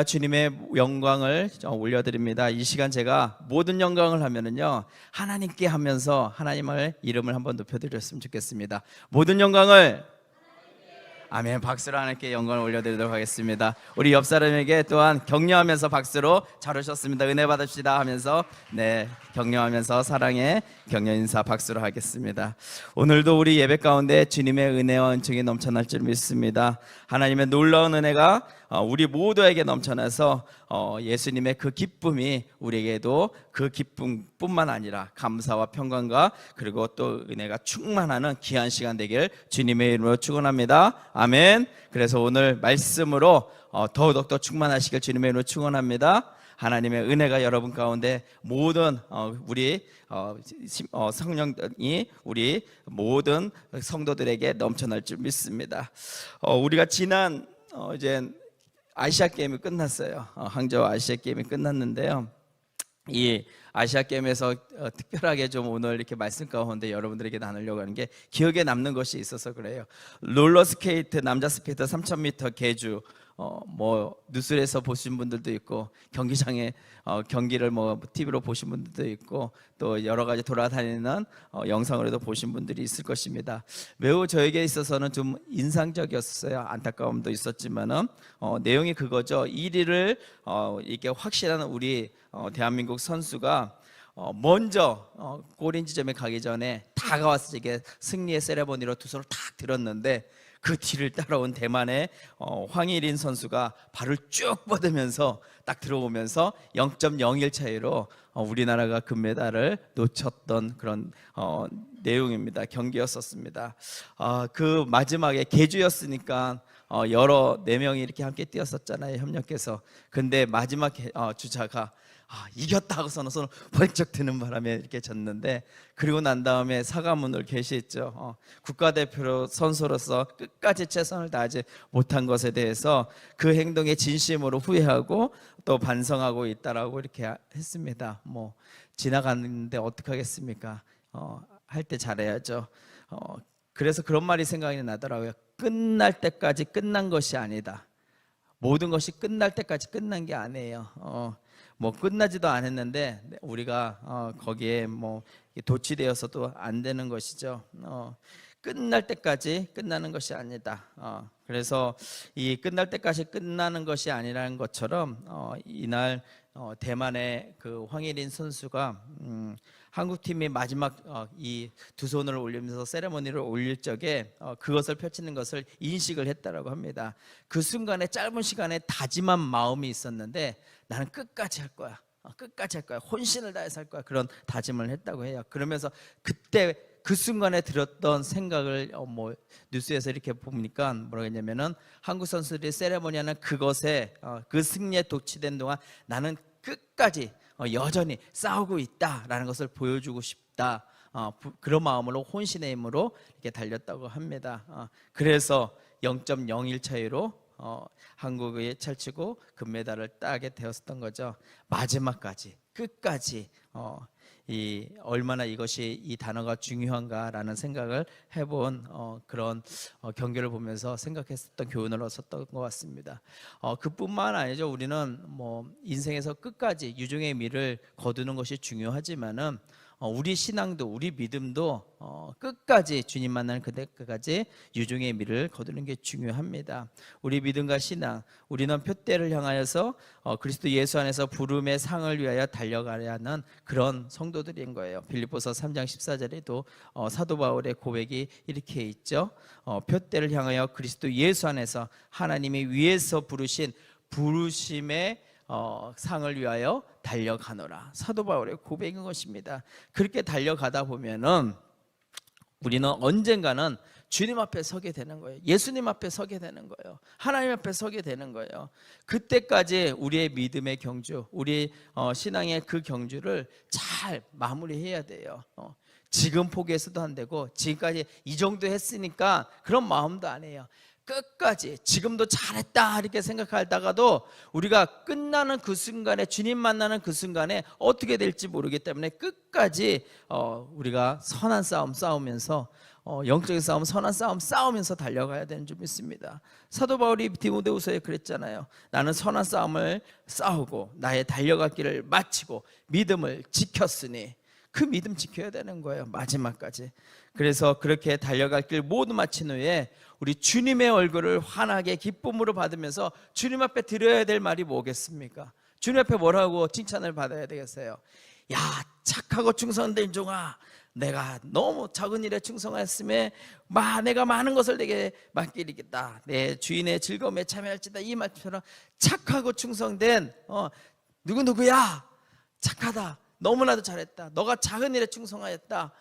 주님의 영광을 올려드립니다. 이 시간 제가 모든 영광을 하면은요 하나님께 하면서 하나님의 이름을 한번 높여드렸으면 좋겠습니다. 모든 영광을 아멘. 박수로 하나님께 영광을 올려드리도록 하겠습니다. 우리 옆 사람에게 또한 격려하면서 박수로 잘 오셨습니다, 은혜 받읍시다 하면서 격려하면서 사랑의 격려 인사 박수로 하겠습니다. 오늘도 우리 예배 가운데 주님의 은혜와 은총이 넘쳐날 줄 믿습니다. 하나님의 놀라운 은혜가 우리 모두에게 넘쳐나서 예수님의 그 기쁨이 우리에게도 그 기쁨뿐만 아니라 감사와 평강과 그리고 또 은혜가 충만하는 귀한 시간 되길 주님의 이름으로 축원합니다. 아멘. 그래서 오늘 말씀으로 더욱더 충만하시길 주님의 이름으로 축원합니다. 하나님의 은혜가 여러분 가운데 모든 우리 성령이 우리 모든 성도들에게 넘쳐날 줄 믿습니다. 우리가 지난 이제 아시아 게임이 끝났어요. 항저우 아시아 게임이 끝났는데요. 이 아시아 게임에서 특별하게 좀 오늘 이렇게 말씀 가운데 여러분들에게 나누려고 하는 게 기억에 남는 것이 있어서 그래요. 롤러스케이트 남자 스케이트 3000m 계주 뭐 뉴스에서 보신 분들도 있고 경기장에 경기를 뭐 TV로 보신 분들도 있고 또 여러 가지 돌아다니는 영상으로도 보신 분들이 있을 것입니다. 매우 저에게 있어서는 좀 인상적이었어요. 안타까움도 있었지만은 내용이 그거죠. 1위를 이렇게 확실한 우리 대한민국 선수가 먼저 골인 지점에 가기 전에 다가와서 이게 승리의 세레머니로 두 손을 탁 들었는데 그 뒤를 따라온 대만의 황일인 선수가 발을 쭉 뻗으면서 딱 들어오면서 0.01 차이로 우리나라가 금메달을 놓쳤던 그런 내용입니다. 경기였었습니다. 그 마지막에 계주였으니까 여러 4명이 이렇게 함께 뛰었었잖아요, 협력해서. 근데 마지막 주자가 이겼다 하고서는 손을 벌쩍 드는 바람에 이렇게 졌는데, 그리고 난 다음에 사과문을 게시했죠. 국가대표 선수로서 끝까지 최선을 다하지 못한 것에 대해서 그 행동에 진심으로 후회하고 또 반성하고 있다라고 이렇게 했습니다. 뭐 지나갔는데 어떡하겠습니까? 할 때 잘해야죠. 그래서 그런 말이 생각이 나더라고요. 끝날 때까지 끝난 것이 아니다. 모든 것이 끝날 때까지 끝난 게 아니에요. 뭐 끝나지도 않았는데 우리가 거기에 뭐 도취되어서도 안 되는 것이죠. 끝날 때까지 끝나는 것이 아니다. 그래서 이 끝날 때까지 끝나는 것이 아니라는 것처럼 이날 대만의 그 황일인 선수가 한국팀이 마지막 이 두 손을 올리면서 세레머니를 올릴 적에 그것을 펼치는 것을 인식을 했다라고 합니다. 그 순간에 짧은 시간에 다짐한 마음이 있었는데 나는 끝까지 할 거야. 끝까지 할 거야. 혼신을 다해서 할 거야. 그런 다짐을 했다고 해요. 그러면서 그때 그 순간에 들었던 생각을 뭐 뉴스에서 이렇게 보니까 뭐라고 했냐면은 한국 선수들이 세레머니하는 그것에 그 승리에 도취된 동안 나는 끝까지 여전히 싸우고 있다라는 것을 보여주고 싶다. 그런 마음으로 혼신의 힘으로 이렇게 달렸다고 합니다. 그래서 0.01 차이로 한국에 펼치고 금메달을 따게 되었던 거죠. 마지막까지 끝까지 얼마나 이것이 이 단어가 중요한가라는 생각을 해본 그런 경기를 보면서 생각했었던 교훈을 얻었던 것 같습니다. 그뿐만 아니죠. 우리는 뭐 인생에서 끝까지 유종의 미를 거두는 것이 중요하지만은 우리 신앙도 우리 믿음도 끝까지 주님 만나는 그때까지 유종의 미를 거두는 게 중요합니다. 우리 믿음과 신앙, 우리는 표대를 향하여서 그리스도 예수 안에서 부름의 상을 위하여 달려가야 하는 그런 성도들인 거예요. 빌립보서 3장 14절에도 사도 바울의 고백이 이렇게 있죠. 표대를 향하여 그리스도 예수 안에서 하나님이 위에서 부르신 부르심의 상을 위하여 달려가노라. 사도 바울의 고백인 것입니다. 그렇게 달려가다 보면은 우리는 언젠가는 주님 앞에 서게 되는 거예요. 예수님 앞에 서게 되는 거예요. 하나님 앞에 서게 되는 거예요. 그때까지 우리의 믿음의 경주, 우리 신앙의 그 경주를 잘 마무리해야 돼요. 지금 포기해서도 안 되고 지금까지 이 정도 했으니까 그런 마음도 안 해요. 끝까지 지금도 잘했다 이렇게 생각하다가도 우리가 끝나는 그 순간에 주님 만나는 그 순간에 어떻게 될지 모르기 때문에 끝까지 우리가 선한 싸움 싸우면서 영적인 싸움, 선한 싸움 싸우면서 달려가야 되는 줄 믿습니다. 사도 바울이 디모데후서에 그랬잖아요. 나는 선한 싸움을 싸우고 나의 달려갈 길을 마치고 믿음을 지켰으니, 그 믿음 지켜야 되는 거예요, 마지막까지. 그래서 그렇게 달려갈 길 모두 마친 후에 우리 주님의 얼굴을 환하게 기쁨으로 받으면서 주님 앞에 드려야 될 말이 뭐겠습니까? 주님 앞에 뭐라고 칭찬을 받아야 되겠어요? 야, 착하고 충성된 종아, 내가 너무 작은 일에 충성했음에 내가 많은 것을 내게 맡기리겠다. 내 주인의 즐거움에 참여할지다. 이 말처럼 착하고 충성된 누구야? 착하다. 너무나도 잘했다. 너가 작은 일에 충성하였다.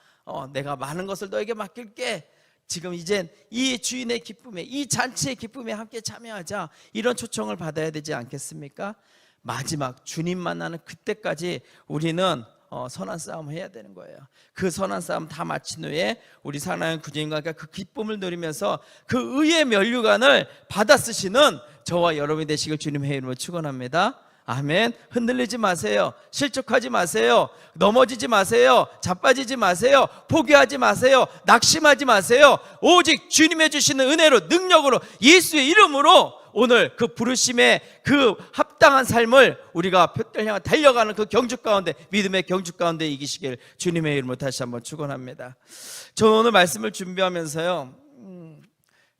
내가 많은 것을 너에게 맡길게. 지금 이젠 이 주인의 기쁨에, 이 잔치의 기쁨에 함께 참여하자. 이런 초청을 받아야 되지 않겠습니까? 마지막 주님 만나는 그때까지 우리는 선한 싸움 해야 되는 거예요. 그 선한 싸움 다 마친 후에 우리 사랑하는 구주님과 그 기쁨을 누리면서 그 의의 면류관을 받아 쓰시는 저와 여러분이 되시길 주님의 이름으로 축원합니다. 아멘. 흔들리지 마세요. 실족하지 마세요. 넘어지지 마세요. 자빠지지 마세요. 포기하지 마세요. 낙심하지 마세요. 오직 주님의 주시는 은혜로, 능력으로, 예수의 이름으로 오늘 그 부르심의 그 합당한 삶을 우리가 표를 향해 달려가는 그 경주 가운데, 믿음의 경주 가운데 이기시길 주님의 이름으로 다시 한번 축원합니다. 저는 오늘 말씀을 준비하면서요,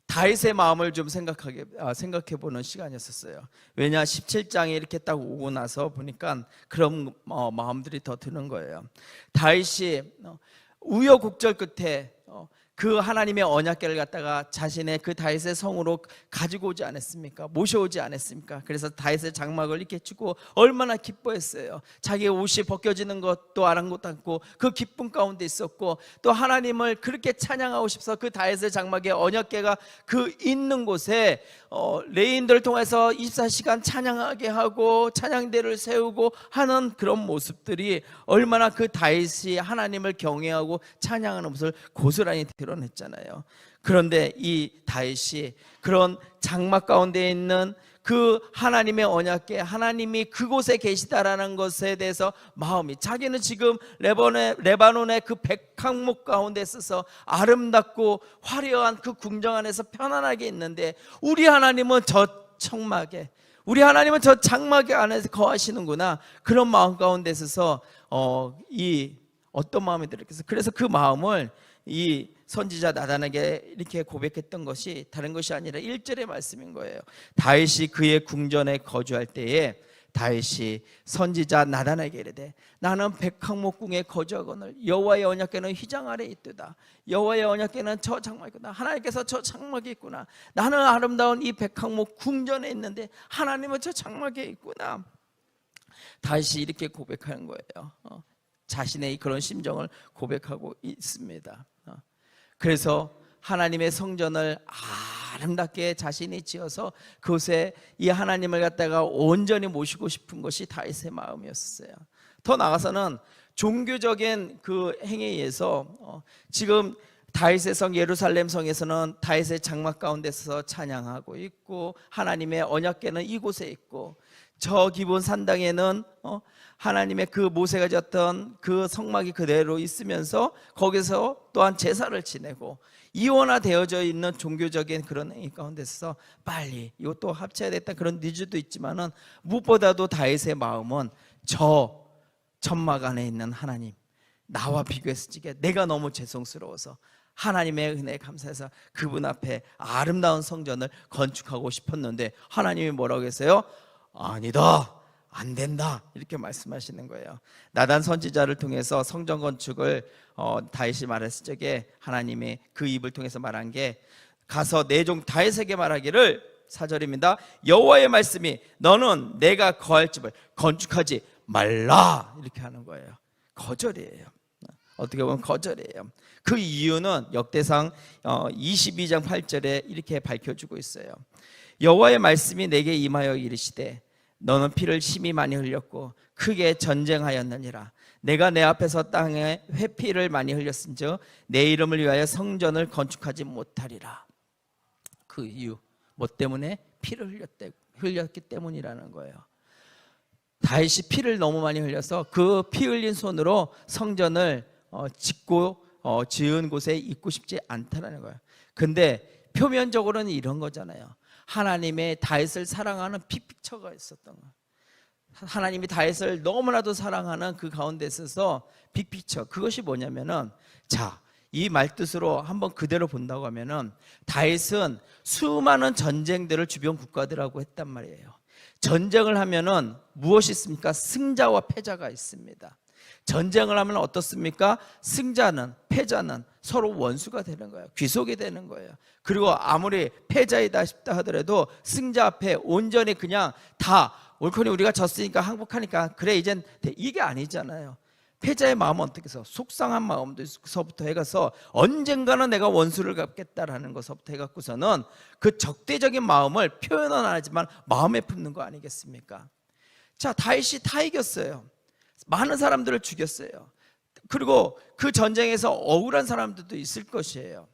다윗의 마음을 좀 생각해 보는 시간이었어요. 왜냐, 17장에 이렇게 딱 오고 나서 보니까 그런 마음들이 더 드는 거예요. 다윗이 우여곡절 끝에 그 하나님의 언약궤를 갖다가 자신의 그 다윗의 성으로 가지고 오지 않았습니까? 모셔오지 않았습니까? 그래서 다윗의 장막을 이렇게 주고 얼마나 기뻐했어요. 자기의 옷이 벗겨지는 것도 아랑곳않고 그 기쁨 가운데 있었고, 또 하나님을 그렇게 찬양하고 싶어서 그 다윗의 장막에 언약궤가 그 있는 곳에 레인들을 통해서 24시간 찬양하게 하고 찬양대를 세우고 하는 그런 모습들이 얼마나 그 다윗이 하나님을 경외하고 찬양하는 모습을 고스란히 드러냈잖아요. 그런데 이 다윗이 그런 장막 가운데 있는 그 하나님의 언약궤, 하나님이 그곳에 계시다라는 것에 대해서 마음이, 자기는 지금 레바논의 그 백향목 가운데 있어서 아름답고 화려한 그 궁정 안에서 편안하게 있는데, 우리 하나님은 저 청막에, 우리 하나님은 저 장막 안에서 거하시는구나. 그런 마음 가운데 있어서 이 어떤 마음이 들었겠어요? 그래서 그 마음을 이 선지자 나단에게 이렇게 고백했던 것이 다른 것이 아니라 1절의 말씀인 거예요. 다윗이 그의 궁전에 거주할 때에 다윗이 선지자 나단에게 이르되, 나는 백향목궁에 거주하거늘 여호와의 언약궤는 휘장 아래 있도다. 여호와의 언약궤는 저 장막에 있구나. 하나님께서 저 장막에 있구나. 나는 아름다운 이 백향목 궁전에 있는데 하나님은 저 장막에 있구나. 다윗이 이렇게 고백하는 거예요. 자신의 그런 심정을 고백하고 있습니다. 그래서 하나님의 성전을 아름답게 자신이 지어서 그곳에 이 하나님을 갖다가 온전히 모시고 싶은 것이 다윗의 마음이었어요. 더 나아가서는 종교적인 그 행위에 의해서 지금 다윗의 성 예루살렘 성에서는 다윗의 장막 가운데서 찬양하고 있고, 하나님의 언약궤는 이곳에 있고, 저 기본 산당에는 하나님의 그 모세가 졌던 그 성막이 그대로 있으면서 거기서 또한 제사를 지내고, 이원화되어져 있는 종교적인 그런 행위 가운데서 빨리 이것도 합쳐야 됐다 그런 니즈도 있지만은, 무엇보다도 다윗의 마음은 저 천막 안에 있는 하나님, 나와 비교했을 적에 내가 너무 죄송스러워서 하나님의 은혜에 감사해서 그분 앞에 아름다운 성전을 건축하고 싶었는데, 하나님이 뭐라고 했어요? 아니다, 안 된다, 이렇게 말씀하시는 거예요. 나단 선지자를 통해서 성전 건축을 다윗이 말했을 적에 하나님이 그 입을 통해서 말한 게, 가서 내 종 다윗에게 말하기를, 4절입니다. 여호와의 말씀이 너는 내가 거할 집을 건축하지 말라, 이렇게 하는 거예요. 거절이에요. 어떻게 보면 거절이에요. 그 이유는 역대상 22장 8절에 이렇게 밝혀주고 있어요. 여호와의 말씀이 내게 임하여 이르시되, 너는 피를 심히 많이 흘렸고 크게 전쟁하였느니라. 내가 내 앞에서 땅에 회피를 많이 흘렸은즉 내 이름을 위하여 성전을 건축하지 못하리라. 그 이유, 뭐 때문에? 피를 흘렸기 때문이라는 거예요. 다윗이 피를 너무 많이 흘려서 그 피 흘린 손으로 성전을 짓고 지은 곳에 있고 싶지 않다는 거예요. 근데 표면적으로는 이런 거잖아요. 하나님의 다윗을 사랑하는 픽처가 있었던 거예요. 하나님이 다윗을 너무나도 사랑하는 그 가운데 있어서 빅피처, 그것이 뭐냐면은, 자, 이 말뜻으로 한번 그대로 본다고 하면은 다윗은 수많은 전쟁들을 주변 국가들하고 했단 말이에요. 전쟁을 하면은 무엇이 있습니까? 승자와 패자가 있습니다. 전쟁을 하면 어떻습니까? 승자는, 패자는 서로 원수가 되는 거예요. 귀속이 되는 거예요. 그리고 아무리 패자이다 싶다 하더라도 승자 앞에 온전히 그냥 다 옳거니 우리가 졌으니까 항복하니까 그래 이젠 이게 아니잖아요. 패자의 마음은 어떻게 해서 속상한 마음도서부터 해가서 언젠가는 내가 원수를 갚겠다라는 것부터 해갖고서는 그 적대적인 마음을 표현은 안 하지만 마음에 품는 거 아니겠습니까? 자, 다윗이 다 이겼어요. 많은 사람들을 죽였어요. 그리고 그 전쟁에서 억울한 사람들도 있을 것이에요.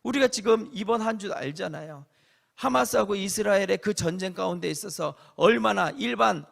우리가 지금 이번 한 주 알잖아요. 하마스하고 이스라엘의 그 전쟁 가운데 있어서 얼마나 일반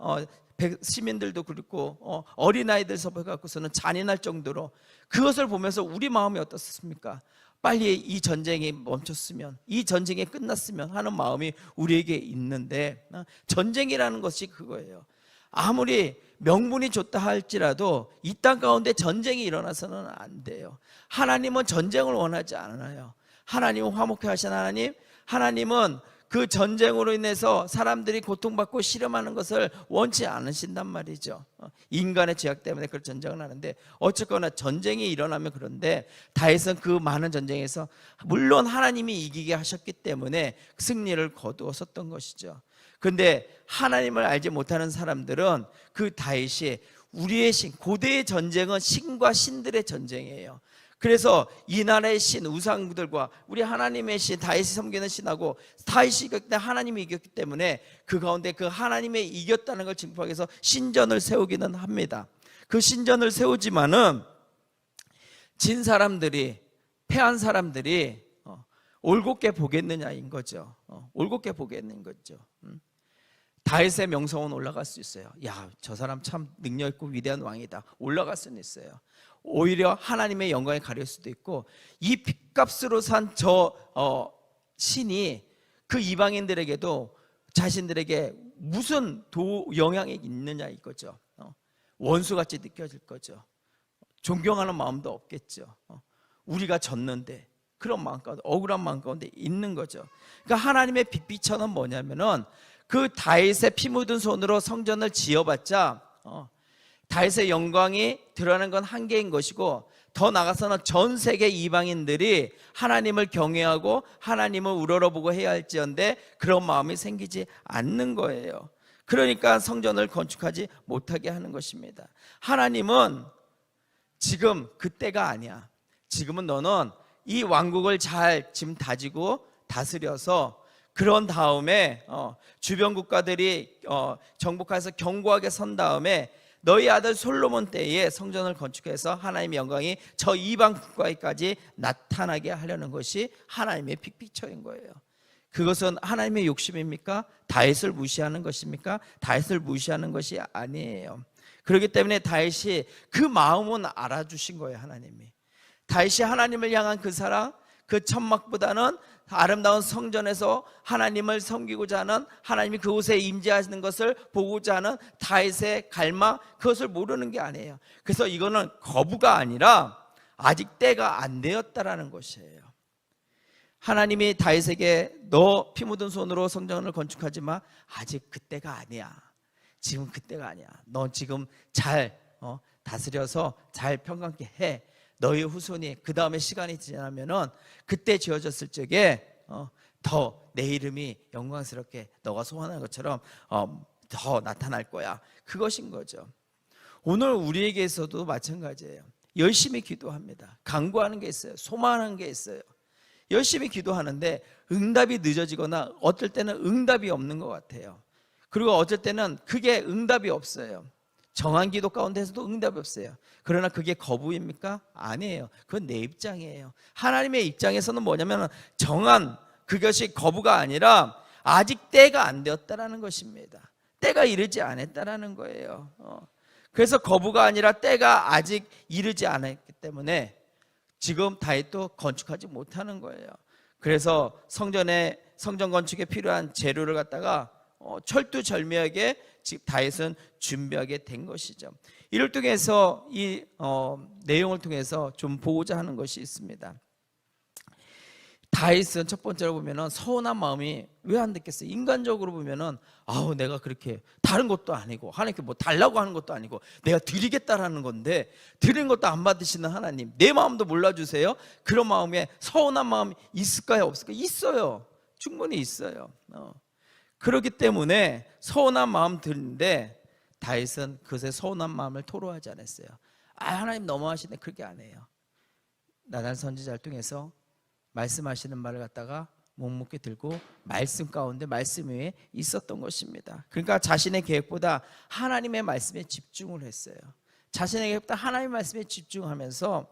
시민들도 그렇고 어린아이들서부터 갖고서는 잔인할 정도로, 그것을 보면서 우리 마음이 어떻습니까? 빨리 이 전쟁이 멈췄으면, 이 전쟁이 끝났으면 하는 마음이 우리에게 있는데, 전쟁이라는 것이 그거예요. 아무리 명분이 좋다 할지라도 이 땅 가운데 전쟁이 일어나서는 안 돼요. 하나님은 전쟁을 원하지 않아요. 하나님은 화목해 하신 하나님, 하나님은 그 전쟁으로 인해서 사람들이 고통받고 실험하는 것을 원치 않으신단 말이죠. 인간의 죄악 때문에 그런 전쟁을 하는데, 어쨌거나 전쟁이 일어나면, 그런데 다윗은 그 많은 전쟁에서 물론 하나님이 이기게 하셨기 때문에 승리를 거두었었던 것이죠. 그런데 하나님을 알지 못하는 사람들은 그 다윗이 우리의 신, 고대의 전쟁은 신과 신들의 전쟁이에요. 그래서 이 나라의 신, 우상들과 우리 하나님의 신, 다윗이 섬기는 신하고, 다윗이 이겼기 때문에 하나님이 이겼기 때문에 그 가운데 그 하나님의 이겼다는 걸 증거하기 위해서 신전을 세우기는 합니다. 그 신전을 세우지만은 진 사람들이, 패한 사람들이 올곧게 보겠느냐인 거죠. 올곧게 보겠는 거죠. 다윗의 명성은 올라갈 수 있어요. 야, 저 사람 참 능력 있고 위대한 왕이다, 올라갈 수는 있어요. 오히려 하나님의 영광에 가릴 수도 있고, 이 핏값으로 산 저 신이 그 이방인들에게도 자신들에게 무슨 영향이 있느냐 이거죠. 원수같이 느껴질 거죠. 존경하는 마음도 없겠죠. 우리가 졌는데, 그런 마음 가운데, 억울한 마음 가운데 있는 거죠. 그러니까 하나님의 빅피처는 뭐냐면은, 그 다윗의 피 묻은 손으로 성전을 지어봤자 다윗의 영광이 드러나는 건 한계인 것이고, 더 나아가서는 전 세계 이방인들이 하나님을 경외하고 하나님을 우러러보고 해야 할지언데 그런 마음이 생기지 않는 거예요. 그러니까 성전을 건축하지 못하게 하는 것입니다. 하나님은 지금 그때가 아니야. 지금은 너는 이 왕국을 잘 지금 다지고 다스려서, 그런 다음에 주변 국가들이 정복해서 견고하게 선 다음에 너희 아들 솔로몬 때에 성전을 건축해서 하나님의 영광이 저 이방 국가에까지 나타나게 하려는 것이 하나님의 픽피처인 거예요. 그것은 하나님의 욕심입니까? 다윗을 무시하는 것입니까? 다윗을 무시하는 것이 아니에요. 그렇기 때문에 다윗이 그 마음은 알아주신 거예요. 하나님이, 다윗이 하나님을 향한 그 사랑, 그 천막보다는 아름다운 성전에서 하나님을 섬기고자 하는, 하나님이 그곳에 임재하시는 것을 보고자 하는 다윗의 갈망, 그것을 모르는 게 아니에요. 그래서 이거는 거부가 아니라 아직 때가 안 되었다라는 것이에요. 하나님이 다윗에게 너 피 묻은 손으로 성전을 건축하지 마, 아직 그때가 아니야. 지금 그때가 아니야. 너 지금 잘 다스려서 잘 평강케 해. 너희 후손이 그 다음에 시간이 지나면은 그때 지어졌을 적에 더 내 이름이 영광스럽게 너가 소원한 것처럼 더 나타날 거야. 그것인 거죠. 오늘 우리에게서도 마찬가지예요. 열심히 기도합니다. 간구하는 게 있어요. 소망하는 게 있어요. 열심히 기도하는데 응답이 늦어지거나 어떨 때는 응답이 없는 것 같아요. 그리고 어쩔 때는 그게 응답이 없어요. 정한 기도 가운데서도 응답이 없어요. 그러나 그게 거부입니까? 아니에요. 그건 내 입장이에요. 하나님의 입장에서는 뭐냐면 정한 그것이 거부가 아니라 아직 때가 안 되었다라는 것입니다. 때가 이르지 않았다라는 거예요. 그래서 거부가 아니라 때가 아직 이르지 않았기 때문에 지금 다윗도 건축하지 못하는 거예요. 그래서 성전 건축에 필요한 재료를 갖다가 철두철미하게 지금 다윗은 준비하게 된 것이죠. 이를 통해서 이 내용을 통해서 좀 보고자 하는 것이 있습니다. 다윗은 첫 번째로 보면은 서운한 마음이 왜 안 됐겠어요? 인간적으로 보면은 내가 그렇게 다른 것도 아니고 하나님께 뭐 달라고 하는 것도 아니고 내가 드리겠다라는 건데 드리는 것도 안 받으시는 하나님, 내 마음도 몰라주세요. 그런 마음에 서운한 마음이 있을까요? 없을까요? 있어요. 충분히 있어요. 그렇기 때문에 서운한 마음 드는데 다윗은 그것에 서운한 마음을 토로하지 않았어요. 하나님 너무하시네, 그렇게 안 해요. 나단 선지자를 통해서 말씀하시는 말을 갖다가 묵묵히 들고 말씀 가운데 말씀 위에 있었던 것입니다. 그러니까 자신의 계획보다 하나님의 말씀에 집중을 했어요. 자신의 계획보다 하나님의 말씀에 집중하면서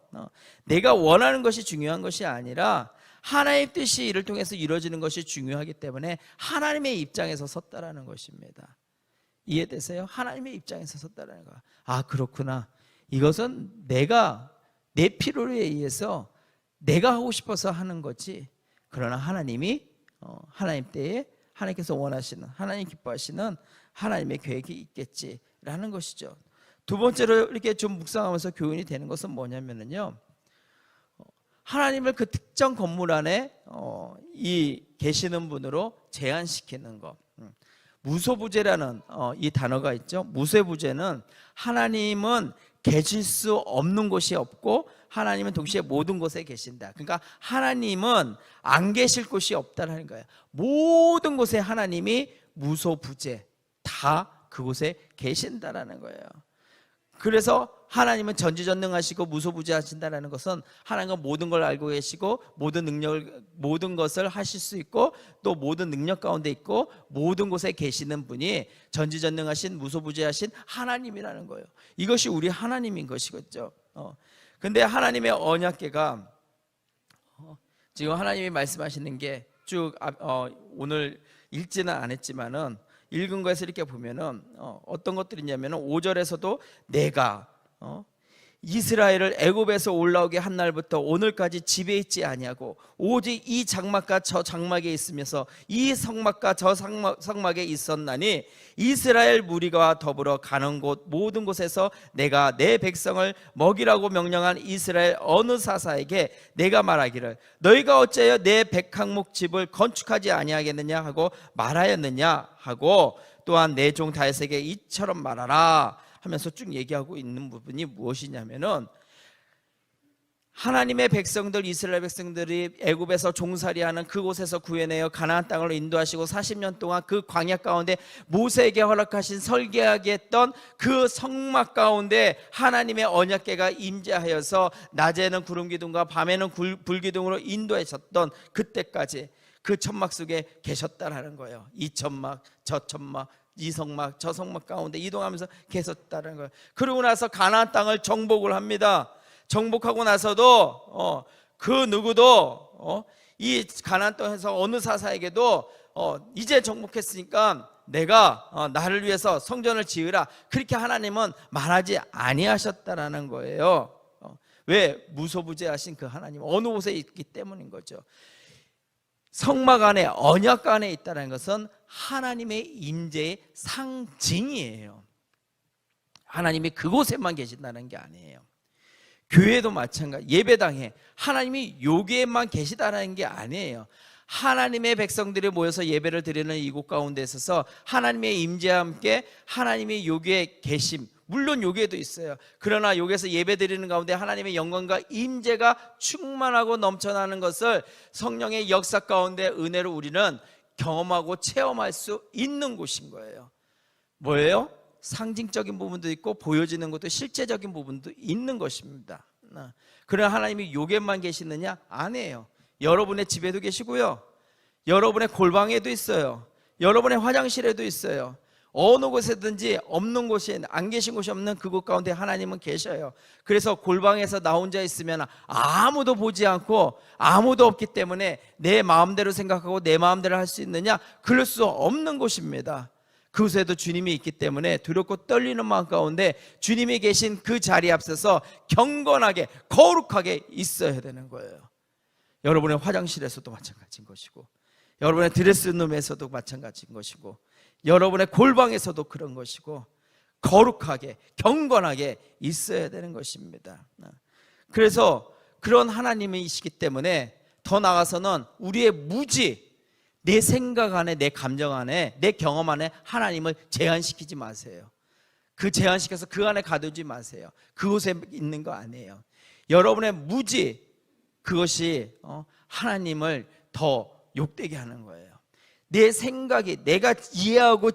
내가 원하는 것이 중요한 것이 아니라 하나님의 뜻이 이를 통해서 이루어지는 것이 중요하기 때문에 하나님의 입장에서 섰다라는 것입니다. 이해되세요? 하나님의 입장에서 섰다라는 거야. 그렇구나. 이것은 내가 내 필요에 의해서 내가 하고 싶어서 하는 거지, 그러나 하나님이 하나님 때에 하나님께서 원하시는, 하나님 기뻐하시는 하나님의 계획이 있겠지라는 것이죠. 두 번째로 이렇게 좀 묵상하면서 교훈이 되는 것은 뭐냐면요, 하나님을 그 특정 건물 안에 이 계시는 분으로 제한시키는 것. 무소부재라는 이 단어가 있죠. 무소부재는 하나님은 계실 수 없는 곳이 없고 하나님은 동시에 모든 곳에 계신다. 그러니까 하나님은 안 계실 곳이 없다는 거예요. 모든 곳에 하나님이 무소부재 다 그곳에 계신다라는 거예요. 그래서 하나님은 전지전능하시고 무소부재하신다라는 것은 하나님은 모든 걸 알고 계시고 모든 것을 하실 수 있고 또 모든 능력 가운데 있고 모든 곳에 계시는 분이 전지전능하신 무소부재하신 하나님이라는 거예요. 이것이 우리 하나님인 것이겠죠. 근데 하나님의 언약궤가 지금 하나님이 말씀하시는 게 쭉 오늘 읽지는 않았지만은 읽은 거에서 이렇게 보면은 어떤 것들이 있냐면은 5절에서도 내가 이스라엘을 애굽에서 올라오게 한 날부터 오늘까지 집에 있지 아니하고 오직 이 장막과 저 장막에 있으면서 이 성막과 저 성막에 있었나니 이스라엘 무리가 더불어 가는 곳 모든 곳에서 내가 내 백성을 먹이라고 명령한 이스라엘 어느 사사에게 내가 말하기를 너희가 어찌하여 내 백항목 집을 건축하지 아니하겠느냐 하고 말하였느냐 하고 또한 내 종 다윗에게 이처럼 말하라 하면서 쭉 얘기하고 있는 부분이 무엇이냐면은 하나님의 백성들 이스라엘 백성들이 애굽에서 종살이하는 그곳에서 구해내어 가나안 땅으로 인도하시고 40년 동안 그 광야 가운데 모세에게 허락하신 설계하게 했던 그 성막 가운데 하나님의 언약궤가 임재하여서 낮에는 구름기둥과 밤에는 불기둥으로 인도하셨던 그때까지 그 천막 속에 계셨다라는 거예요. 이 천막 저 천막 이 성막 저 성막 가운데 이동하면서 계셨다는 거예요. 그러고 나서 가나안 땅을 정복을 합니다. 정복하고 나서도 그 누구도 이 가나안 땅에서 어느 사사에게도 이제 정복했으니까 내가 나를 위해서 성전을 지으라 그렇게 하나님은 말하지 아니하셨다라는 거예요. 왜? 무소부재하신 그 하나님 어느 곳에 있기 때문인 거죠. 성막 안에 언약 안에 있다는 것은 하나님의 임재의 상징이에요. 하나님이 그곳에만 계신다는 게 아니에요. 교회도 마찬가지, 예배당에 하나님이 여기에만 계시다는 게 아니에요. 하나님의 백성들이 모여서 예배를 드리는 이곳 가운데 있어서 하나님의 임재와 함께 하나님이 여기에 계심, 물론 여기에도 있어요. 그러나 여기에서 예배드리는 가운데 하나님의 영광과 임재가 충만하고 넘쳐나는 것을 성령의 역사 가운데 은혜로 우리는 경험하고 체험할 수 있는 곳인 거예요. 뭐예요? 상징적인 부분도 있고 보여지는 것도 실제적인 부분도 있는 것입니다. 그러나 하나님이 여기에만 계시느냐? 아니에요. 여러분의 집에도 계시고요, 여러분의 골방에도 있어요, 여러분의 화장실에도 있어요. 어느 곳에든지 없는 곳이 안 계신 곳이 없는 그곳 가운데 하나님은 계셔요. 그래서 골방에서 나 혼자 있으면 아무도 보지 않고 아무도 없기 때문에 내 마음대로 생각하고 내 마음대로 할 수 있느냐? 그럴 수 없는 곳입니다. 그곳에도 주님이 있기 때문에 두렵고 떨리는 마음 가운데 주님이 계신 그 자리 앞서서 경건하게 거룩하게 있어야 되는 거예요. 여러분의 화장실에서도 마찬가지인 것이고, 여러분의 드레스룸에서도 마찬가지인 것이고, 여러분의 골방에서도 그런 것이고, 거룩하게 경건하게 있어야 되는 것입니다. 그래서 그런 하나님이시기 때문에 더 나아가서는 우리의 무지, 내 생각 안에, 내 감정 안에, 내 경험 안에 하나님을 제한시키지 마세요. 그 제한시켜서 그 안에 가두지 마세요. 그곳에 있는 거 아니에요. 여러분의 무지, 그것이 하나님을 더 욕되게 하는 거예요. 내 생각이, 내가 이해하고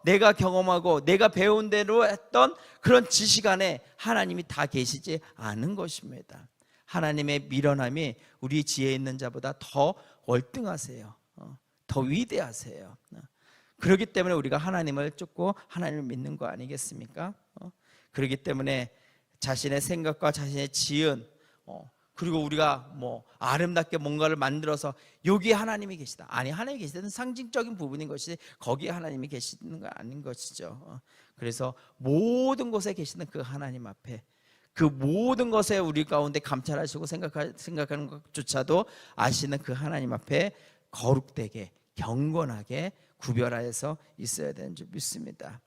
내가 경험하고 내가 배운 대로 했던 그런 지식 안에 하나님이 다 계시지 않은 것입니다. 하나님의 미련함이 우리 지혜 있는 자보다 더 월등하세요. 더 위대하세요. 그렇기 때문에 우리가 하나님을 쫓고 하나님을 믿는 거 아니겠습니까? 그렇기 때문에 자신의 생각과 자신의 지은, 그리고 우리가 아름답게 뭔가를 만들어서 여기에 하나님이 계시다, 아니, 하나님이 계시다는 상징적인 부분인 것이 거기에 하나님이 계시는 거 아닌 것이죠. 그래서 모든 곳에 계시는 그 하나님 앞에, 그 모든 것에 우리 가운데 감찰하시고 생각하는 것조차도 아시는 그 하나님 앞에 거룩되게 경건하게 구별하여서 있어야 되는 줄 믿습니다.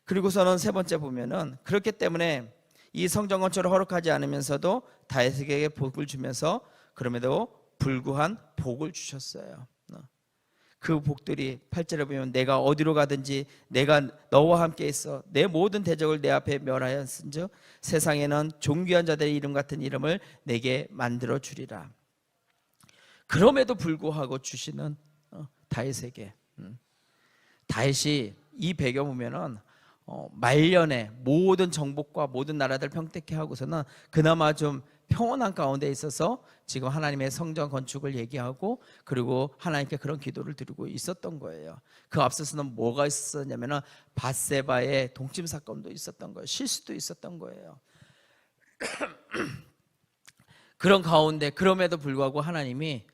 그리고서는 세 번째 보면은, 그렇기 때문에 이 성전 건축을 허락하지 않으면서도 다윗에게 복을 주면서 그럼에도 불구한 복을 주셨어요. 그 복들이 8절에 보면 내가 어디로 가든지 내가 너와 함께 있어 내 모든 대적을 내 앞에 멸하였은즉 세상에는 존귀한 자들의 이름 같은 이름을 내게 만들어 주리라. 그럼에도 불구하고 주시는 다윗에게, 다윗이 이 배경 보면은 말년에 모든 정복과 모든 나라들 평택해 하고서는 그나마 좀 평온한 가운데 있어서 지금 하나님의 성전 건축을 얘기하고, 그리고 하나님께 그런 기도를 드리고 있었던 거예요. 그 앞서서는 뭐가 있었냐면은 밧세바의 동침 사건도 있었던 거예요. 실수도 있었던 거예요. 그런 가운데 그럼에도 불구하고 하나님이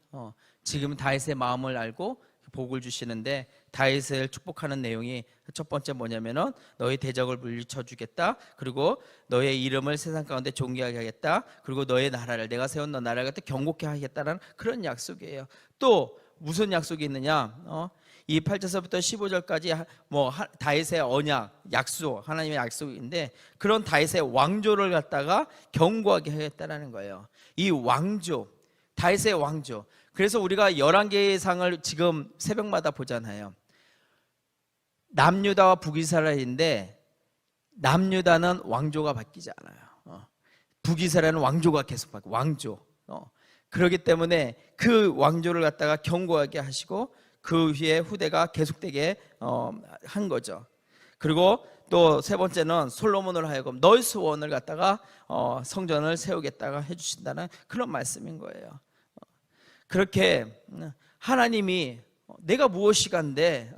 지금 다윗의 마음을 알고 복을 주시는데, 다윗을 축복하는 내용이 첫 번째 뭐냐면은 너의 대적을 물리쳐 주겠다, 그리고 너의 이름을 세상 가운데 존귀하게 하겠다, 그리고 너의 나라를, 내가 세운 너 나라를 갖다 경고케 하겠다라는 그런 약속이에요. 또 무슨 약속이 있느냐? 이 8절서부터 15절까지 다윗의 언약, 약속, 하나님의 약속인데, 그런 다윗의 왕조를 갖다가 견고하게 하겠다라는 거예요. 이 왕조, 다윗의 왕조. 그래서 우리가 11개의 상을 지금 새벽마다 보잖아요. 남유다와 북이스라엘인데 남유다는 왕조가 바뀌지 않아요. 북이스라엘은 왕조가 계속 바뀌고, 왕조. 그렇기 때문에 그 왕조를 갖다가 견고하게 하시고 그 위에 후대가 계속되게 한 거죠. 그리고 또 세 번째는 솔로몬을 하여금 너의 소원을 갖다가 성전을 세우겠다가 해주신다는 그런 말씀인 거예요. 그렇게 하나님이 내가 무엇이간데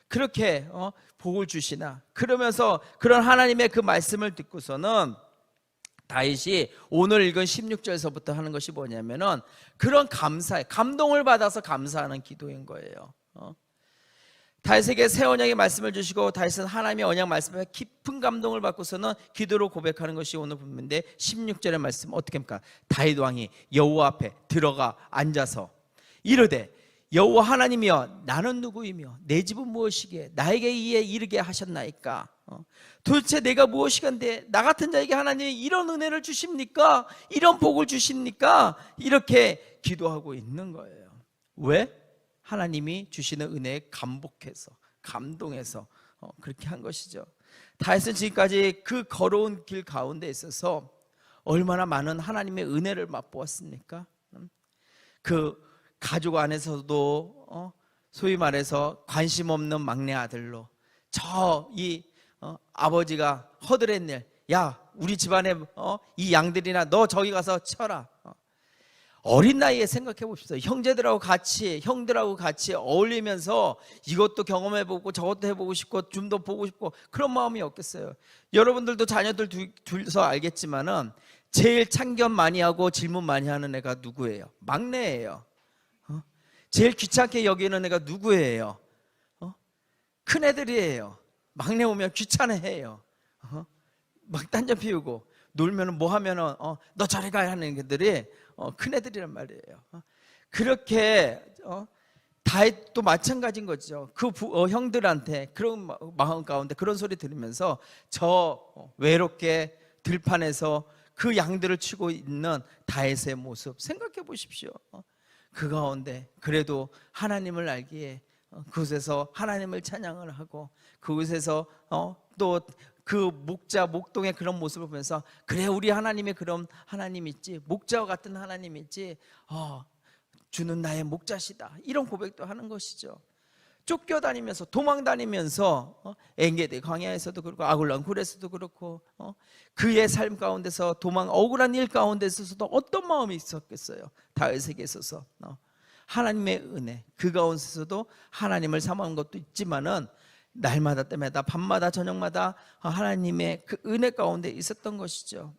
그렇게 복을 주시나, 그러면서 그런 하나님의 그 말씀을 듣고서는 다윗이 오늘 읽은 16절에서부터 하는 것이 뭐냐면은 그런 감동을 받아서 감사하는 기도인 거예요. 다윗에게 새 언약의 말씀을 주시고 다윗은 하나님의 언약 말씀에 깊은 감동을 받고서는 기도로 고백하는 것이 오늘 본문인데, 16절의 말씀 어떻게 합니까? 다윗 왕이 여호와 앞에 들어가 앉아서 이르되 여호와 하나님이여 나는 누구이며 내 집은 무엇이기에 나에게 이에 이르게 하셨나이까? 도대체 내가 무엇이간데 나 같은 자에게 하나님이 이런 은혜를 주십니까? 이런 복을 주십니까? 이렇게 기도하고 있는 거예요. 왜? 하나님이 주시는 은혜에 감복해서, 감동해서 그렇게 한 것이죠. 다윗은 지금까지 그 걸어온 길 가운데 있어서 얼마나 많은 하나님의 은혜를 맛보았습니까? 그 가족 안에서도 소위 말해서 관심 없는 막내 아들로, 아버지가 허드렛 일, 야 우리 집안에 이 양들이나 너 저기 가서 쳐라. 어린 나이에 생각해 봅시다. 형들하고 같이 어울리면서 이것도 경험해보고 저것도 해보고 싶고 좀 더 보고 싶고 그런 마음이 없겠어요. 여러분들도 자녀들 둘서 알겠지만은 제일 참견 많이 하고 질문 많이 하는 애가 누구예요? 막내예요. 제일 귀찮게 여기는 애가 누구예요? 큰애들이에요. 막내 오면 귀찮아해요. 막 딴점 피우고 놀면 뭐 하면은 너 저리 가 하는 애들이 큰애들이란 말이에요. 그렇게 다윗도 마찬가지인 거죠. 그 형들한테 그런 마음 가운데 그런 소리 들으면서 저 외롭게 들판에서 그 양들을 치고 있는 다윗의 모습 생각해 보십시오. 그 가운데 그래도 하나님을 알기에 그곳에서 하나님을 찬양을 하고 그곳에서 또 그 목동의 그런 모습을 보면서 그래 우리 하나님의 그런 하나님 있지, 목자와 같은 하나님 있지, 주는 나의 목자시다, 이런 고백도 하는 것이죠. 쫓겨다니면서 도망다니면서 엔게디 광야에서도 그렇고 아굴란 굴에서도 그렇고 그의 삶 가운데서 억울한 일 가운데 있어서도 어떤 마음이 있었겠어요. 다윗에게 있어서 하나님의 은혜, 그 가운데서도 하나님을 사모하는 것도 있지만은 날마다 때마다 밤마다 저녁마다 하나님의 그 은혜 가운데 있었던 것이죠.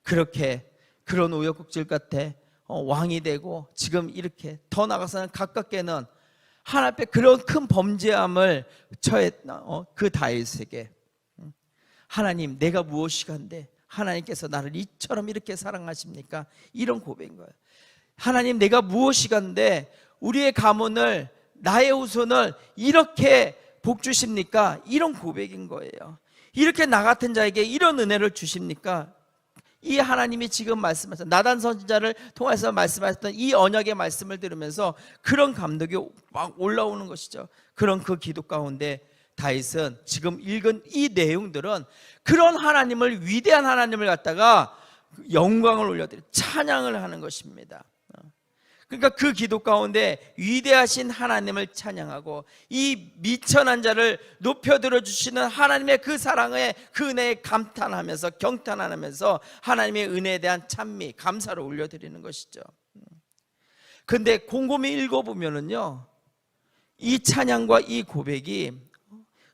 그렇게 그런 우여곡절 끝에 왕이 되고 지금 이렇게 더 나가서는 가깝게는 하나님 앞에 그런 큰 범죄함을 처했던 그 다윗에게 하나님 내가 무엇이간데 하나님께서 나를 이처럼 이렇게 사랑하십니까? 이런 고백인 거예요. 하나님 내가 무엇이간데 우리의 가문을 나의 후손을 이렇게 복 주십니까? 이런 고백인 거예요. 이렇게 나 같은 자에게 이런 은혜를 주십니까? 이 하나님이 지금 말씀하셨던 나단 선지자를 통해서 말씀하셨던 이 언약의 말씀을 들으면서 그런 감독이 막 올라오는 것이죠. 그런 그 기도 가운데 다윗은 지금 읽은 이 내용들은 그런 하나님을, 위대한 하나님을 갖다가 영광을 올려드리고 찬양을 하는 것입니다. 그러니까 그 기도 가운데 위대하신 하나님을 찬양하고 이 미천한 자를 높여들어 주시는 하나님의 그 사랑에 그 은혜에 감탄하면서 경탄하면서 하나님의 은혜에 대한 찬미, 감사를 올려드리는 것이죠. 근데 곰곰이 읽어보면은요, 이 찬양과 이 고백이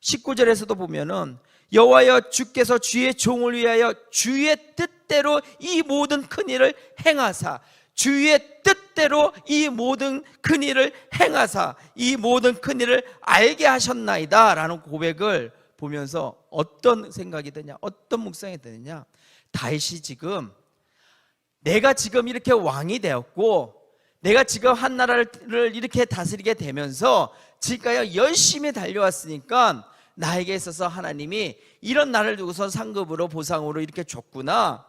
19절에서도 보면은 여호와여 주께서 주의 종을 위하여 주의 뜻대로 이 모든 큰 일을 행하사, 주의 뜻대로 이 모든 큰 일을 행하사 이 모든 큰 일을 알게 하셨나이다 라는 고백을 보면서 어떤 생각이 드냐, 어떤 묵상이 드느냐, 다윗이 지금 내가 지금 이렇게 왕이 되었고 내가 지금 한 나라를 이렇게 다스리게 되면서 지금까지 열심히 달려왔으니까 나에게 있어서 하나님이 이런 나를 두고서 상급으로 보상으로 이렇게 줬구나,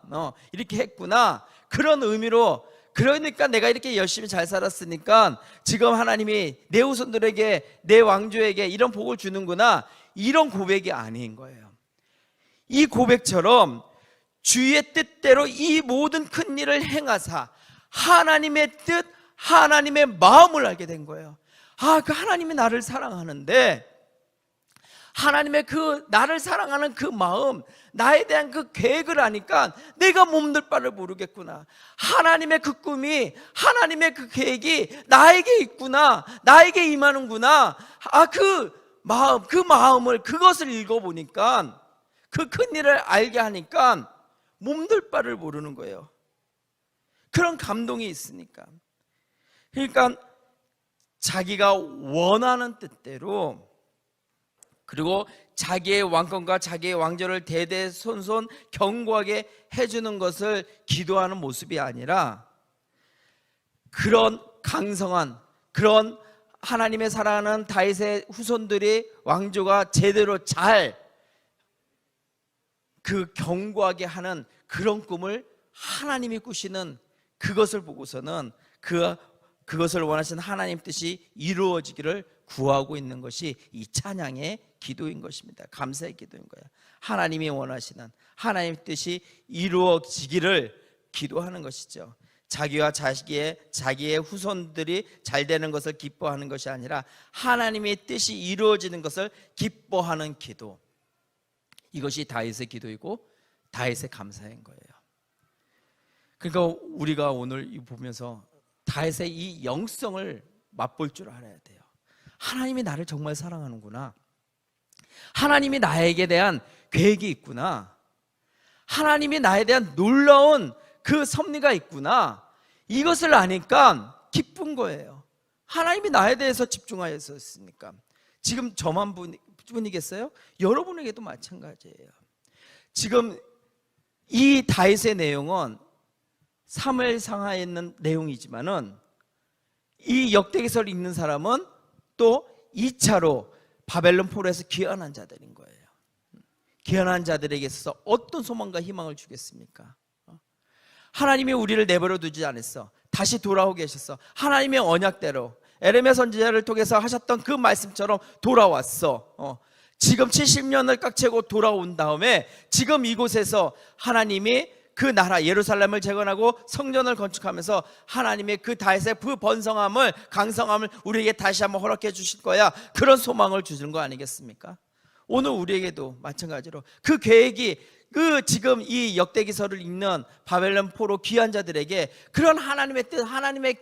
이렇게 했구나, 그런 의미로, 그러니까 내가 이렇게 열심히 잘 살았으니까 지금 하나님이 내 후손들에게, 내 왕조에게 이런 복을 주는구나, 이런 고백이 아닌 거예요. 이 고백처럼 주의 뜻대로 이 모든 큰 일을 행하사 하나님의 뜻, 하나님의 마음을 알게 된 거예요. 그 하나님이 나를 사랑하는데 하나님의 그 나를 사랑하는 그 마음, 나에 대한 그 계획을 아니까 내가 몸둘 바를 모르겠구나. 하나님의 그 꿈이, 하나님의 그 계획이 나에게 있구나, 나에게 임하는구나. 그 마음, 그 마음을, 그것을 읽어보니까, 그 큰 일을 알게 하니까 몸둘 바를 모르는 거예요. 그런 감동이 있으니까. 그러니까 자기가 원하는 뜻대로, 그리고 자기의 왕권과 자기의 왕조를 대대손손 견고하게 해주는 것을 기도하는 모습이 아니라 그런 강성한, 그런 하나님의 사랑하는 다윗의 후손들이 왕조가 제대로 잘 그 견고하게 하는 그런 꿈을 하나님이 꾸시는 그것을 보고서는 그것을 원하시는 하나님 뜻이 이루어지기를 구하고 있는 것이 이 찬양의 기도인 것입니다. 감사의 기도인 거예요. 하나님이 원하시는 하나님 뜻이 이루어지기를 기도하는 것이죠. 자기와 자기의 후손들이 잘 되는 것을 기뻐하는 것이 아니라 하나님의 뜻이 이루어지는 것을 기뻐하는 기도, 이것이 다윗의 기도이고 다윗의 감사인 거예요. 그러니까 우리가 오늘 보면서 다윗의 이 영성을 맛볼 줄 알아야 돼요. 하나님이 나를 정말 사랑하는구나, 하나님이 나에게 대한 계획이 있구나, 하나님이 나에 대한 놀라운 그 섭리가 있구나, 이것을 아니까 기쁜 거예요. 하나님이 나에 대해서 집중하였으니까. 지금 저만 뿐이겠어요? 여러분에게도 마찬가지예요. 지금 이 다윗의 내용은 사무엘상하에 있는 내용이지만은 이 역대기서를 읽는 사람은 또 2차로 바벨론 포로에서 귀환한 자들인 거예요. 귀환한 자들에게 있어서 어떤 소망과 희망을 주겠습니까? 하나님이 우리를 내버려 두지 않았어. 다시 돌아오고 계셨어. 하나님의 언약대로 에레미야 선지자를 통해서 하셨던 그 말씀처럼 돌아왔어. 지금 70년을 깍채고 돌아온 다음에 지금 이곳에서 하나님이 그 나라 예루살렘을 재건하고 성전을 건축하면서 하나님의 그 다윗의 그 번성함을, 강성함을 우리에게 다시 한번 허락해 주실 거야. 그런 소망을 주는 거 아니겠습니까? 오늘 우리에게도 마찬가지로 그 계획이 지금 이 역대기서를 읽는 바벨론 포로 귀한 자들에게 그런 하나님의 뜻, 하나님의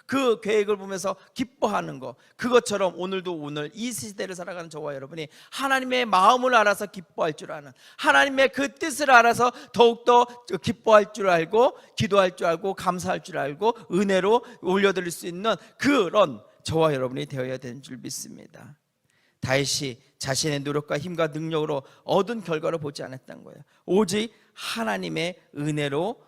그 계획을 보면서 기뻐하는 것, 그것처럼 오늘도 오늘 이 시대를 살아가는 저와 여러분이 하나님의 마음을 알아서 기뻐할 줄 아는, 하나님의 그 뜻을 알아서 더욱더 기뻐할 줄 알고, 기도할 줄 알고, 감사할 줄 알고, 은혜로 올려드릴 수 있는 그런 저와 여러분이 되어야 되는 줄 믿습니다. 다윗이 자신의 노력과 힘과 능력으로 얻은 결과를 보지 않았던 거예요. 오직 하나님의 은혜로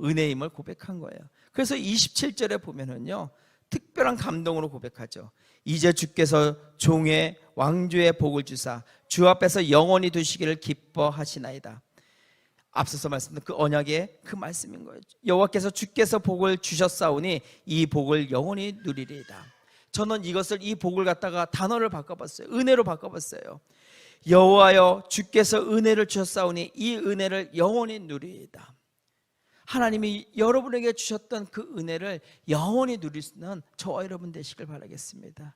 은혜임을 고백한 거예요. 그래서 27절에 보면은요, 특별한 감동으로 고백하죠. 이제 주께서 종의 왕조의 복을 주사 주 앞에서 영원히 두시기를 기뻐하시나이다. 앞서서 말씀드린 그 언약의 그 말씀인 거예요. 여호와께서 주께서 복을 주셨사오니 이 복을 영원히 누리리이다. 저는 이 복을 갖다가 단어를 바꿔봤어요. 은혜로 바꿔봤어요. 여호와여 주께서 은혜를 주셨사오니 이 은혜를 영원히 누리리이다. 하나님이 여러분에게 주셨던 그 은혜를 영원히 누릴 수 있는 저와 여러분 되시길 바라겠습니다.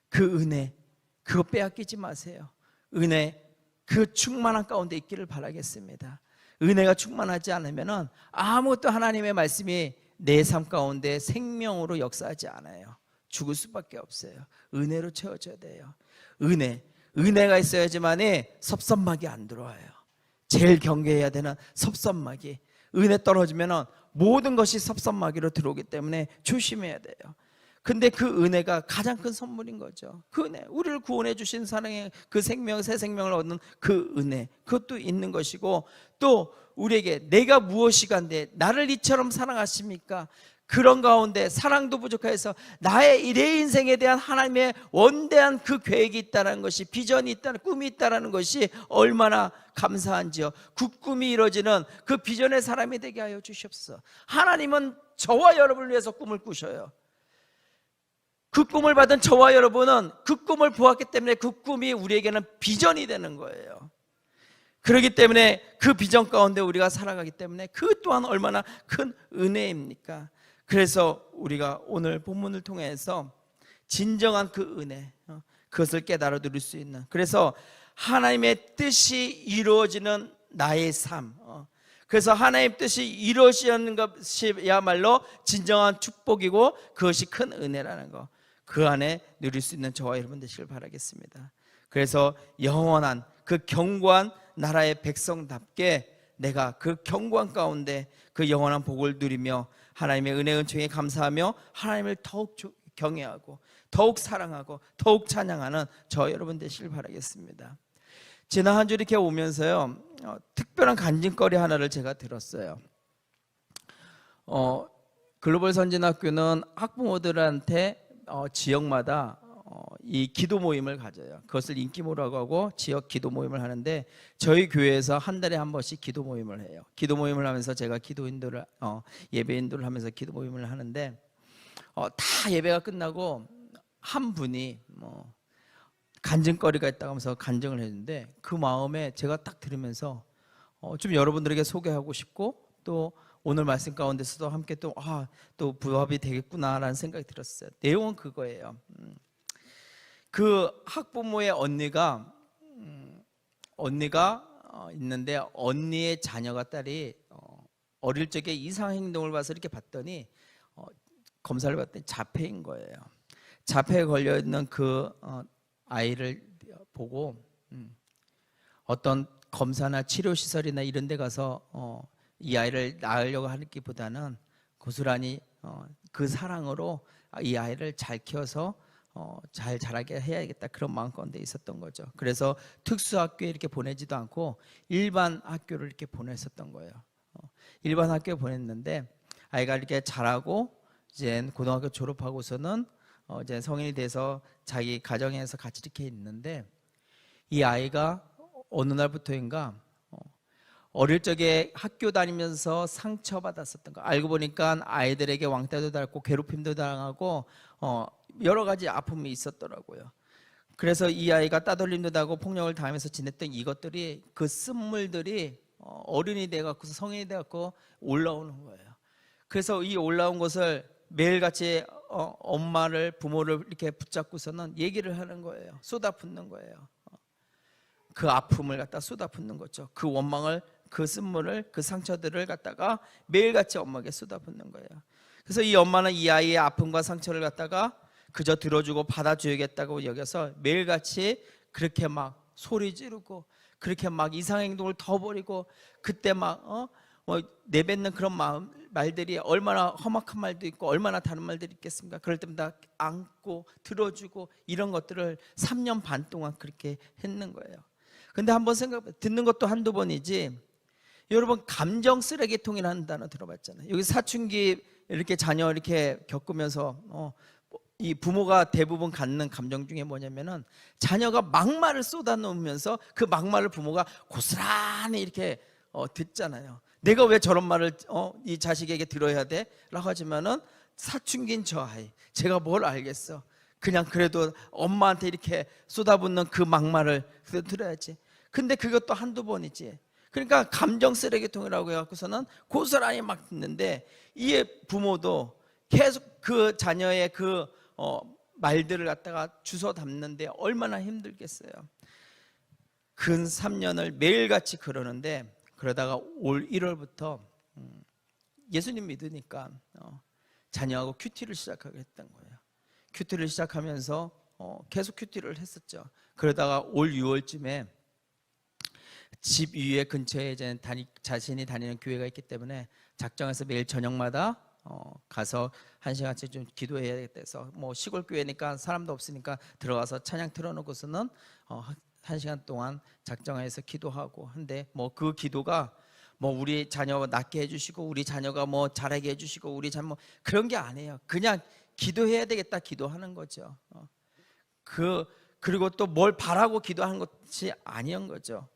그 은혜, 그거 빼앗기지 마세요. 은혜, 그 충만한 가운데 있기를 바라겠습니다. 은혜가 충만하지 않으면 아무것도 하나님의 말씀이 내 삶 가운데 생명으로 역사하지 않아요. 죽을 수밖에 없어요. 은혜로 채워져야 돼요. 은혜가 있어야지만이 섭섭막이 안 들어와요. 제일 경계해야 되는 섭섭막이, 은혜 떨어지면 모든 것이 섭섭마귀로 들어오기 때문에 조심해야 돼요. 근데 그 은혜가 가장 큰 선물인 거죠. 그 은혜, 우리를 구원해 주신 사랑의 그 생명, 새 생명을 얻는 그 은혜, 그것도 있는 것이고, 또 우리에게 내가 무엇이간데 나를 이처럼 사랑하십니까? 그런 가운데 사랑도 부족해서 나의 내 인생에 대한 하나님의 원대한 그 계획이 있다는 것이, 비전이 있다는, 꿈이 있다는 것이 얼마나 감사한지요. 그 꿈이 이루어지는 그 비전의 사람이 되게 하여 주시옵소서. 하나님은 저와 여러분을 위해서 꿈을 꾸셔요. 그 꿈을 받은 저와 여러분은 그 꿈을 보았기 때문에 그 꿈이 우리에게는 비전이 되는 거예요. 그렇기 때문에 그 비전 가운데 우리가 살아가기 때문에 그 또한 얼마나 큰 은혜입니까? 그래서 우리가 오늘 본문을 통해서 진정한 그 은혜, 그것을 깨달아 누릴 수 있는, 그래서 하나님의 뜻이 이루어지는 나의 삶, 그래서 하나님의 뜻이 이루어지는 것이야말로 진정한 축복이고 그것이 큰 은혜라는 것, 그 안에 누릴 수 있는 저와 여러분 되시길 바라겠습니다. 그래서 영원한 그 경고한 나라의 백성답게 내가 그 경고한 가운데 그 영원한 복을 누리며 하나님의 은혜 은총에 감사하며 하나님을 더욱 경외하고 더욱 사랑하고 더욱 찬양하는 저 여러분 되시길 바라겠습니다. 지난 한 주 이렇게 오면서요, 특별한 간증거리 하나를 제가 들었어요. 글로벌 선진학교는 학부모들한테 지역마다 이 기도 모임을 가져요. 그것을 인기모라고 하고 지역 기도 모임을 하는데, 저희 교회에서 한 달에 한 번씩 기도 모임을 해요. 기도 모임을 하면서 제가 기도 인도를 예배 인도를 하면서 기도 모임을 하는데, 다 예배가 끝나고 한 분이 간증거리가 있다고 하면서 간증을 했는데, 그 마음에 제가 딱 들으면서 좀 여러분들에게 소개하고 싶고, 또 오늘 말씀 가운데서도 함께 또 부합이 되겠구나라는 생각이 들었어요. 내용은 그거예요. 그 학부모의 언니가 있는데, 언니의 자녀가, 딸이 어릴 적에 이상 행동을 봐서 이렇게 봤더니 검사를 받더니 자폐인 거예요. 자폐에 걸려 있는 그 아이를 보고 어떤 검사나 치료 시설이나 이런 데 가서 이 아이를 낳으려고 하기보다는 고스란히 그 사랑으로 이 아이를 잘 키워서 잘 자라게 해야겠다, 그런 마음 가운데 있었던 거죠. 그래서 특수학교에 이렇게 보내지도 않고 일반 학교를 이렇게 보냈었던 거예요. 일반 학교에 보냈는데 아이가 이렇게 자라고 이제 고등학교 졸업하고서는 이제 성인이 돼서 자기 가정에서 같이 이렇게 있는데, 이 아이가 어느 날부터인가 어릴 적에 학교 다니면서 상처받았었던 거, 알고 보니까 아이들에게 왕따도 당하고 괴롭힘도 당하고 여러 가지 아픔이 있었더라고요. 그래서 이 아이가 따돌림도 당하고 폭력을 당하면서 지냈던 이것들이, 그 쓴물들이 어른이 돼갖고 성인이 돼갖고 올라오는 거예요. 그래서 이 올라온 것을 매일같이 엄마를, 부모를 이렇게 붙잡고서는 얘기를 하는 거예요. 쏟아붓는 거예요. 그 아픔을 갖다 쏟아붓는 거죠. 그 원망을, 그 쓴물을, 그 상처들을 갖다가 매일같이 엄마에게 쏟아붓는 거예요. 그래서 이 엄마는 이 아이의 아픔과 상처를 갖다가 그저 들어주고 받아줘야겠다고 여겨서 매일같이 그렇게 막 소리 지르고, 그렇게 막 이상행동을 더 벌이고, 그때 막 내뱉는 그런 말들이 얼마나 험악한 말도 있고 얼마나 다른 말들이 있겠습니까? 그럴 때마다 안고 들어주고 이런 것들을 3년 반 동안 그렇게 했는 거예요. 근데 한번 듣는 것도 한두 번이지, 여러분 감정 쓰레기통이라는 단어 들어봤잖아요. 여기 사춘기 이렇게 자녀 이렇게 겪으면서 이 부모가 대부분 갖는 감정 중에 뭐냐면은, 자녀가 막말을 쏟아놓으면서 그 막말을 부모가 고스란히 이렇게 듣잖아요. 내가 왜 저런 말을 이 자식에게 들어야 돼? 라고 하지만은 사춘기인 저 아이, 제가 뭘 알겠어. 그냥 그래도 엄마한테 이렇게 쏟아붓는 그 막말을 들어야지. 근데 그것도 한두 번이지. 그러니까 감정 쓰레기통이라고 해갖고서는 고스란히 막 듣는데, 이 부모도 계속 그 자녀의 그 말들을 갖다가 주워 담는데 얼마나 힘들겠어요. 근 3년을 매일같이 그러는데, 그러다가 올 1월부터 예수님 믿으니까 자녀하고 큐티를 시작하게 했던 거예요. 큐티를 시작하면서 계속 큐티를 했었죠. 그러다가 올 6월쯤에 집 위에 근처에 이제 자신이 다니는 교회가 있기 때문에 작정해서 매일 저녁마다 가서 1시간씩 좀 기도해야겠다 해서, 뭐 시골 교회니까 사람도 없으니까 들어가서 찬양 틀어놓고서는 1시간 동안 작정해서 기도하고 한데, 뭐 그 기도가 뭐 우리 자녀 낫게 해주시고 우리 자녀가 뭐 잘하게 해주시고 우리 자녀 그런 게 아니에요. 그냥 기도해야 되겠다 기도하는 거죠. 그리고 또 뭘 바라고 기도하는 것이 아니었던 거죠.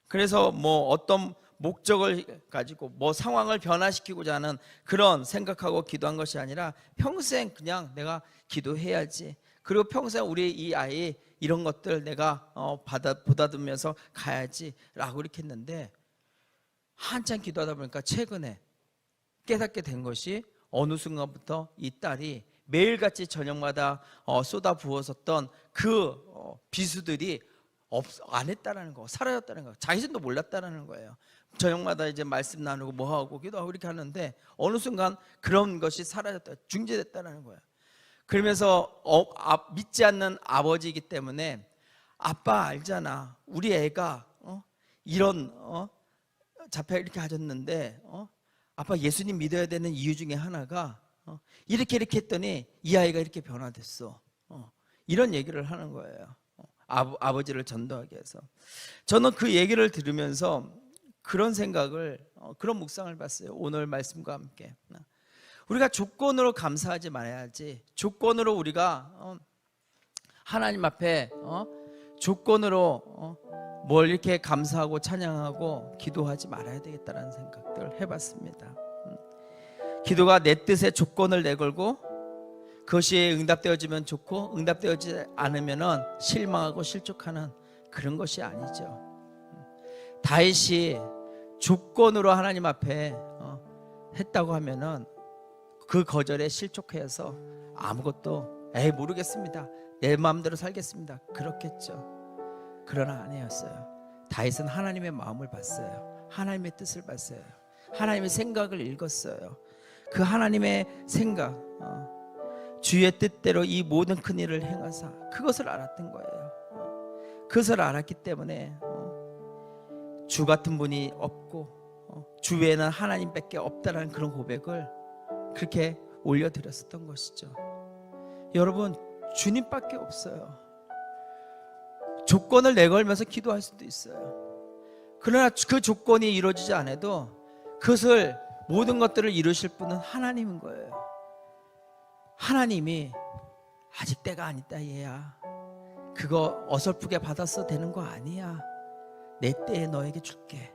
그래서 뭐 어떤 목적을 가지고 뭐 상황을 변화시키고자 하는 그런 생각하고 기도한 것이 아니라, 평생 그냥 내가 기도해야지, 그리고 평생 우리 이 아이 이런 것들 내가 보다듬으면서 가야지 라고 이렇게 했는데, 한참 기도하다 보니까 최근에 깨닫게 된 것이, 어느 순간부터 이 딸이 매일같이 저녁마다 쏟아 부었었던 그 비수들이 안 했다라는 거, 사라졌다는 거, 자신도 몰랐다라는 거예요. 저녁마다 이제 말씀 나누고 뭐 하고 기도하고 이렇게 하는데 어느 순간 그런 것이 사라졌다, 중지됐다라는 거예요. 그러면서 믿지 않는 아버지이기 때문에, 아빠 알잖아, 우리 애가 이런 자폐 이렇게 하셨는데 아빠 예수님 믿어야 되는 이유 중에 하나가 이렇게 했더니 이 아이가 이렇게 변화됐어. 이런 얘기를 하는 거예요. 아버지를 전도하기 위해서. 저는 그 얘기를 들으면서 그런 생각을, 그런 묵상을 봤어요. 오늘 말씀과 함께. 우리가 조건으로 감사하지 말아야지, 조건으로 우리가 하나님 앞에 조건으로 뭘 이렇게 감사하고 찬양하고 기도하지 말아야 되겠다라는 생각들을 해봤습니다. 기도가 내 뜻에 조건을 내걸고 그것이 응답되어지면 좋고 응답되어지지 않으면 실망하고 실족하는 그런 것이 아니죠. 다윗이 조건으로 하나님 앞에 했다고 하면은 그 거절에 실족해서 아무것도 모르겠습니다, 내 마음대로 살겠습니다, 그렇겠죠. 그러나 아니었어요. 다윗은 하나님의 마음을 봤어요. 하나님의 뜻을 봤어요. 하나님의 생각을 읽었어요. 그 하나님의 생각, 주의 뜻대로 이 모든 큰 일을 행하사, 그것을 알았던 거예요. 그것을 알았기 때문에 주 같은 분이 없고 주 외에는 하나님밖에 없다라는 그런 고백을 그렇게 올려드렸었던 것이죠. 여러분, 주님밖에 없어요. 조건을 내걸면서 기도할 수도 있어요. 그러나 그 조건이 이루어지지 않아도 그것을 모든 것들을 이루실 분은 하나님인 거예요. 하나님이 아직 때가 아니다 얘야, 그거 어설프게 받았어 되는 거 아니야, 내 때에 너에게 줄게,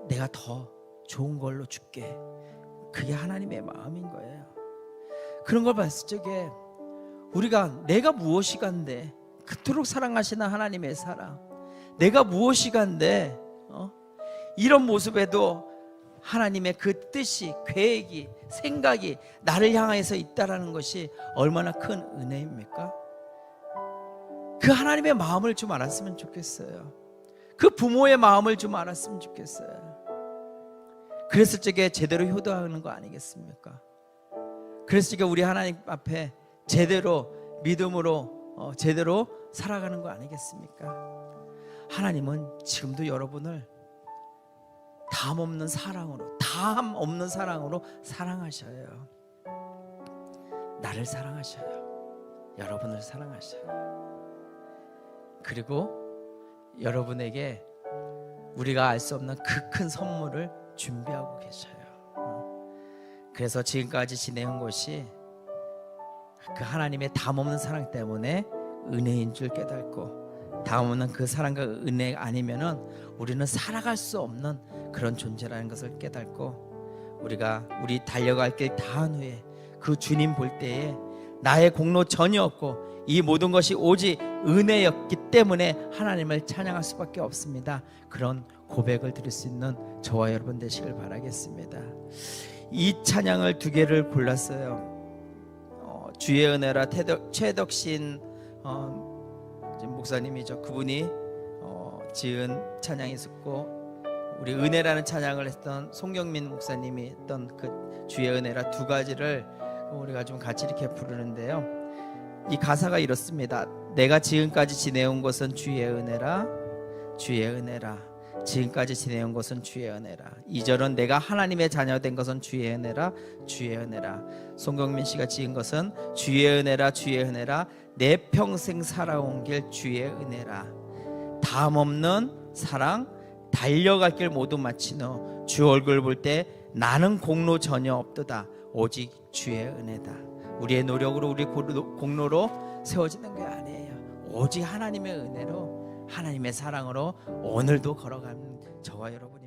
내가 더 좋은 걸로 줄게. 그게 하나님의 마음인 거예요. 그런 걸 봤을 적에 우리가 내가 무엇이간데, 그토록 사랑하시는 하나님의 사랑, 내가 무엇이간데 이런 모습에도 하나님의 그 뜻이, 계획이, 생각이 나를 향해서 있다라는 것이 얼마나 큰 은혜입니까? 그 하나님의 마음을 좀 알았으면 좋겠어요. 그 부모의 마음을 좀 알았으면 좋겠어요. 그랬을 적에 제대로 효도하는 거 아니겠습니까? 그랬을 적에 우리 하나님 앞에 제대로 믿음으로 제대로 살아가는 거 아니겠습니까? 하나님은 지금도 여러분을 담 없는 사랑으로 사랑하셔요. 나를 사랑하셔요. 여러분을 사랑하셔요. 그리고 여러분에게 우리가 알 수 없는 그 큰 선물을 준비하고 계셔요. 그래서 지금까지 지내온 것이 그 하나님의 담 없는 사랑 때문에 은혜인 줄 깨닫고, 담 없는 그 사랑과 은혜 아니면은 우리는 살아갈 수 없는 그런 존재라는 것을 깨닫고, 우리 달려갈 길 다 한 후에 그 주님 볼 때에 나의 공로 전혀 없고 이 모든 것이 오직 은혜였기 때문에 하나님을 찬양할 수밖에 없습니다. 그런 고백을 드릴 수 있는 저와 여러분 되시길 바라겠습니다. 이 찬양을 두 개를 골랐어요. 주의 은혜라 최덕신 목사님이죠. 그분이 지은 찬양이 있었고, 우리 은혜라는 찬양을 했던 송경민 목사님이 했던 그 주의 은혜라, 두 가지를 우리가 좀 같이 이렇게 부르는데요. 이 가사가 이렇습니다. 내가 지금까지 지내온 것은 주의 은혜라, 주의 은혜라. 지금까지 지내온 것은 주의 은혜라. 2절은 내가 하나님의 자녀 된 것은 주의 은혜라, 주의 은혜라. 송경민 씨가 지은 것은 주의 은혜라, 주의 은혜라. 내 평생 살아온 길 주의 은혜라. 담 없는 사랑, 달려갈 길 모두 마치노. 주 얼굴 볼 때 나는 공로 전혀 없도다. 오직 주의 은혜다. 우리의 노력으로, 우리 공로로 세워지는 게 아니에요. 오직 하나님의 은혜로, 하나님의 사랑으로 오늘도 걸어가는 저와 여러분이